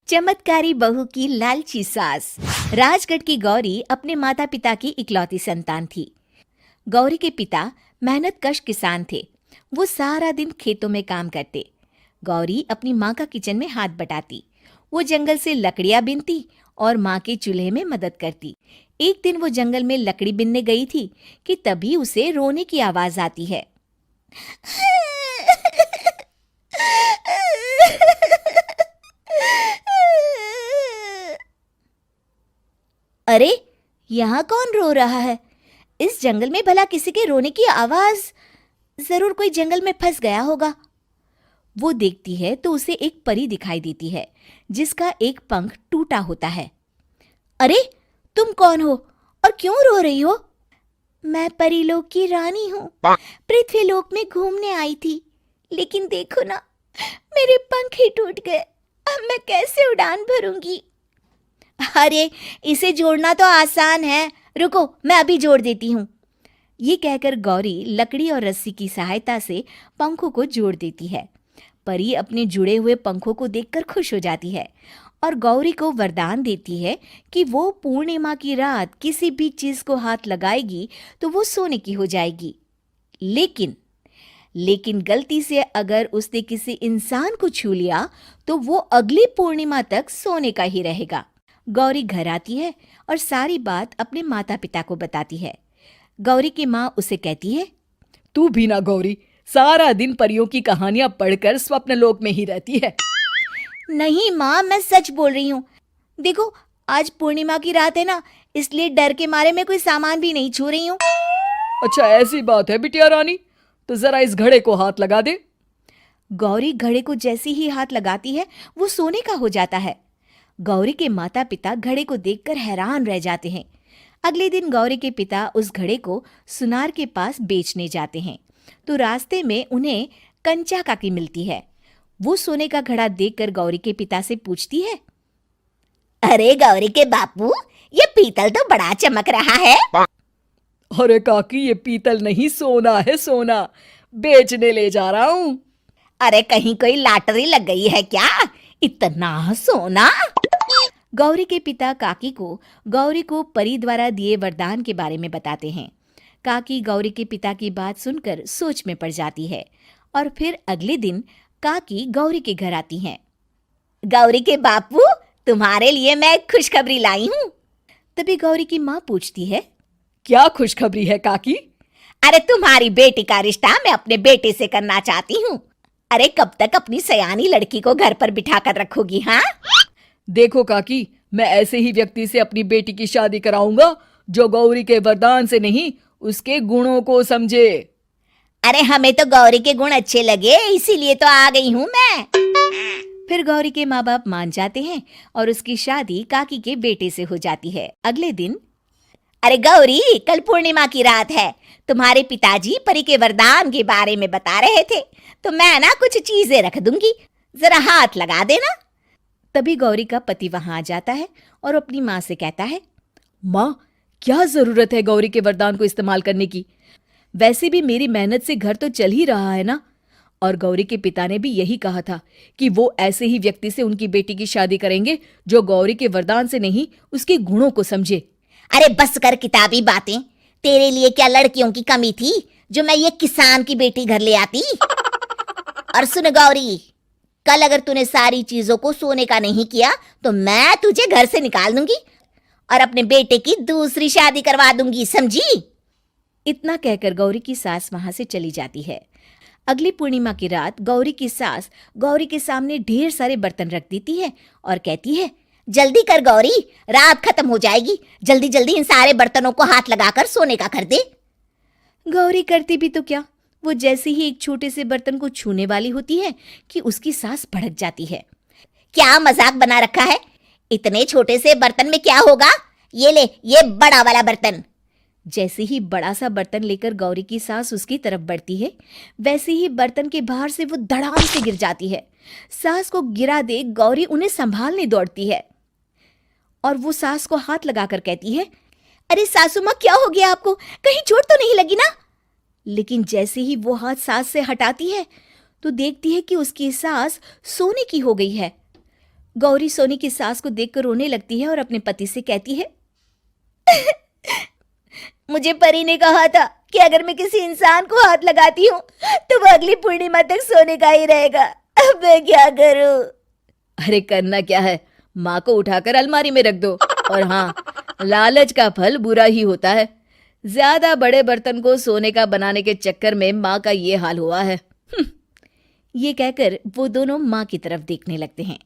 चमत्कारी बहू की लालची सास। राजगढ़ की गौरी अपने माता पिता की इकलौती संतान थी। गौरी के पिता मेहनतकश किसान थे। वो सारा दिन खेतों में काम करते। गौरी अपनी माँ का किचन में हाथ बटाती। वो जंगल से लकड़ियाँ बीनती और माँ के चूल्हे में मदद करती। एक दिन वो जंगल में लकड़ी बीनने गई थी कि तभी उसे रोने की आवाज आती है। अरे, यहाँ कौन रो रहा है? इस जंगल में भला किसी के रोने की आवाज? जरूर कोई जंगल में फंस गया होगा। वो देखती है तो उसे एक परी दिखाई देती है जिसका एक पंख टूटा होता है। अरे, तुम कौन हो और क्यों रो रही हो? मैं परीलोक की रानी हूँ। पृथ्वीलोक में घूमने आई थी, लेकिन देखो ना, मेरे पंख ही टूट गए। अब मैं कैसे उड़ान भरूंगी? अरे, इसे जोड़ना तो आसान है। रुको, मैं अभी जोड़ देती हूँ। ये कहकर गौरी लकड़ी और रस्सी की सहायता से पंखों को जोड़ देती है। परी अपने जुड़े हुए पंखों को देखकर खुश हो जाती है और गौरी को वरदान देती है कि वो पूर्णिमा की रात किसी भी चीज को हाथ लगाएगी तो वो सोने की हो जाएगी। लेकिन गलती से अगर उसने किसी इंसान को छू लिया तो वो अगली पूर्णिमा तक सोने का ही रहेगा। गौरी घर आती है और सारी बात अपने माता पिता को बताती है। गौरी की माँ उसे कहती है, तू भी ना गौरी, सारा दिन परियों की कहानियां पढ़कर स्वप्न लोक में ही रहती है। नहीं माँ, मैं सच बोल रही हूँ। देखो, आज पूर्णिमा की रात है ना, इसलिए डर के मारे मैं कोई सामान भी नहीं छू रही हूँ। अच्छा, ऐसी बात है बिटिया रानी, तो जरा इस घड़े को हाथ लगा दे। गौरी घड़े को जैसे ही हाथ लगाती है वो सोने का हो जाता है। गौरी के माता पिता घड़े को देखकर हैरान रह जाते हैं। अगले दिन गौरी के पिता उस घड़े को सुनार के पास बेचने जाते हैं तो रास्ते में उन्हें कंचा काकी मिलती है। वो सोने का घड़ा देखकर गौरी के पिता से पूछती है, अरे गौरी के बापू, ये पीतल तो बड़ा चमक रहा है। अरे काकी, ये पीतल नहीं, सोना है, सोना। बेचने ले जा रहा हूँ। अरे, कहीं कोई लॉटरी लग गई है क्या? इतना सोना? गौरी के पिता काकी को गौरी को परी द्वारा दिए वरदान के बारे में बताते हैं। काकी गौरी के पिता की बात सुनकर सोच में पड़ जाती है और फिर अगले दिन काकी गौरी के घर आती हैं। गौरी के बापू, तुम्हारे लिए मैं एक खुशखबरी लाई हूँ। तभी गौरी की माँ पूछती है, क्या खुशखबरी है काकी? अरे, तुम्हारी बेटी का रिश्ता मैं अपने बेटे से करना चाहती हूँ। अरे, कब तक अपनी सयानी लड़की को घर पर बिठा कर रखोगी? हाँ, देखो काकी, मैं ऐसे ही व्यक्ति से अपनी बेटी की शादी कराऊंगा जो गौरी के वरदान से नहीं, उसके गुणों को समझे। अरे, हमें तो गौरी के गुण अच्छे लगे, इसीलिए तो आ गई हूँ मैं। फिर गौरी के माँ बाप मान जाते हैं और उसकी शादी काकी के बेटे से हो जाती है। अगले दिन, अरे गौरी, कल पूर्णिमा की रात है। तुम्हारे पिताजी परी के वरदान के बारे में बता रहे थे, तो मैं ना कुछ चीजें रख दूंगी, जरा हाथ लगा देना। तभी गौरी का पति वहां आ जाता है और अपनी माँ से कहता है, माँ, क्या जरूरत है गौरी के वरदान को इस्तेमाल करने की? वैसे भी मेरी मेहनत से घर तो चल ही रहा है ना। और गौरी के पिता ने भी यही कहा था कि वो ऐसे ही व्यक्ति से उनकी बेटी की शादी करेंगे जो गौरी के वरदान से नहीं, उसके गुणों को समझे। अरे बस कर किताबी बातें। तेरे लिए क्या लड़कियों की कमी थी जो मैं ये किसान की बेटी घर ले आती? और सुन गौरी, कल अगर तूने सारी चीजों को सोने का नहीं किया तो मैं तुझे घर से निकाल दूंगी और अपने बेटे की दूसरी शादी करवा दूंगी, समझी? इतना कहकर गौरी की सास वहां से चली जाती है। अगली पूर्णिमा की रात गौरी की सास गौरी के सामने ढेर सारे बर्तन रख देती है और कहती है, जल्दी कर गौरी, रात खत्म हो जाएगी। जल्दी जल्दी इन सारे बर्तनों को हाथ लगाकर सोने का कर दे। गौरी करती भी तो क्या, वो जैसे ही एक छोटे से बर्तन को छूने वाली होती है कि उसकी सास भड़क जाती है। क्या मजाक बना रखा है? इतने छोटे से बर्तन में क्या होगा? ये ले, ये बड़ा वाला बर्तन। जैसे ही बड़ा सा बर्तन लेकर गौरी की सास उसकी तरफ बढ़ती है, वैसे ही बर्तन के बाहर से वो धड़ाम से गिर जाती है। सास को गिरा देख गौरी उन्हें संभालने दौड़ती है और वो सास को हाथ लगाकर कहती है, अरे सासू माँ, क्या हो गया आपको? कहीं चोट तो नहीं लगी ना? लेकिन जैसे ही वो हाथ सास से हटाती है तो देखती है कि उसकी सास सोने की हो गई है। गौरी सोनी की सास को देखकर रोने लगती है और अपने पति से कहती है, मुझे परी ने कहा था कि अगर मैं किसी इंसान को हाथ लगाती हूँ तो वो अगली पूर्णिमा तक सोने का ही रहेगा। अब मैं क्या करूँ? अरे करना क्या है, माँ को उठाकर अलमारी में रख दो। और हाँ, लालच का फल बुरा ही होता है। ज्यादा बड़े बर्तन को सोने का बनाने के चक्कर में माँ का ये हाल हुआ है। ये कहकर वो दोनों माँ की तरफ देखने लगते हैं।